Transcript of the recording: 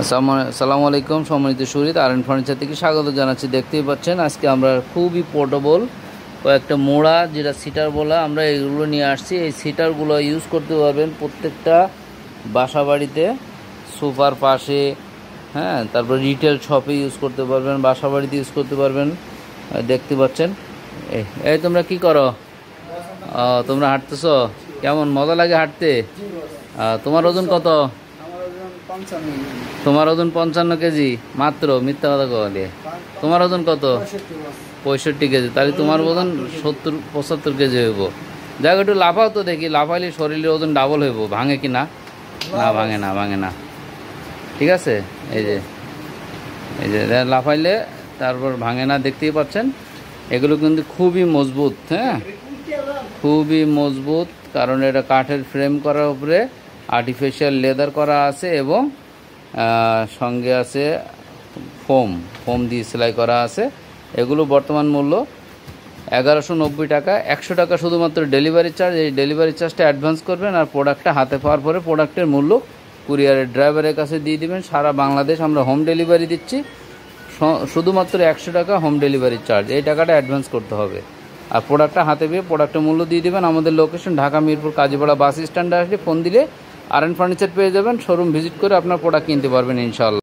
আসসালামু আলাইকুম সম্মানিত সুহৃদ, আরএন ফার্নিচার থেকে স্বাগত জানাচ্ছি। দেখতেই পাচ্ছেন আজকে আমরা খুবই পোর্টেবল কয়েকটা মোড়া, যেটা সিটার বলা, আমরা এগুলো নিয়ে আসছি। এই সিটারগুলো ইউজ করতে পারবেন প্রত্যেকটা বাসা বাড়িতে, সোফার পাশে, হ্যাঁ, তারপর রিটেল শপে ইউজ করতে পারবেন, বাসা বাড়িতে ইউজ করতে পারবেন। দেখতে পাচ্ছেন। এই তোমরা কি করো? তোমরা হাঁটতেছো? কেমন মজা লাগে হাঁটতে? তোমার ওজন কত? তোমার ওজন 55 কেজি মাত্র? মিথ্যা কথা কওয়া দিয়ে। তোমার ওজন কত? 65 কেজি। তাহলে তোমার ওজন 70-75 কেজি হইব। যাক, একটু লাফাও তো দেখি। লাফাইলে শরীরের ওজন ডাবল হইব। ভাঙে কি না? না, ভাঙে না, ভাঙে না। ঠিক আছে, এই যে লাফাইলে তারপর ভাঙে না। দেখতেই পাচ্ছেন এগুলো কিন্তু খুবই মজবুত। হ্যাঁ, খুবই মজবুত, কারণ এটা কাঠের ফ্রেম করার উপরে আর্টিফিশিয়াল লেদার করা আছে এবং সঙ্গে আছে ফোম দিয়ে সেলাই করা আছে। এগুলো বর্তমান মূল্য 1190 টাকা। 100 টাকা শুধুমাত্র ডেলিভারি চার্জ। এই ডেলিভারি চার্জটা অ্যাডভান্স করবেন, আর প্রোডাক্টটা হাতে পাওয়ার পরে প্রোডাক্টের মূল্য কুরিয়ারের ড্রাইভারের কাছে দিয়ে দিবেন। সারা বাংলাদেশ আমরা হোম ডেলিভারি দিচ্ছি। শুধুমাত্র 100 টাকা হোম ডেলিভারি চার্জ, এই টাকাটা অ্যাডভান্স করতে হবে। আর প্রোডাক্টটা হাতে পেয়ে প্রোডাক্টের মূল্য দিয়ে দেবেন। আমাদের লোকেশন ঢাকা মিরপুর কাজীপাড়া বাস স্ট্যান্ডে আসলে ফোন দিলে আরএন ফার্নিচার পেয়ে যাবেন। শোরুম ভিজিট করে আপনার প্রোডাক্ট কিনতে পারবেন ইনশাআল্লাহ।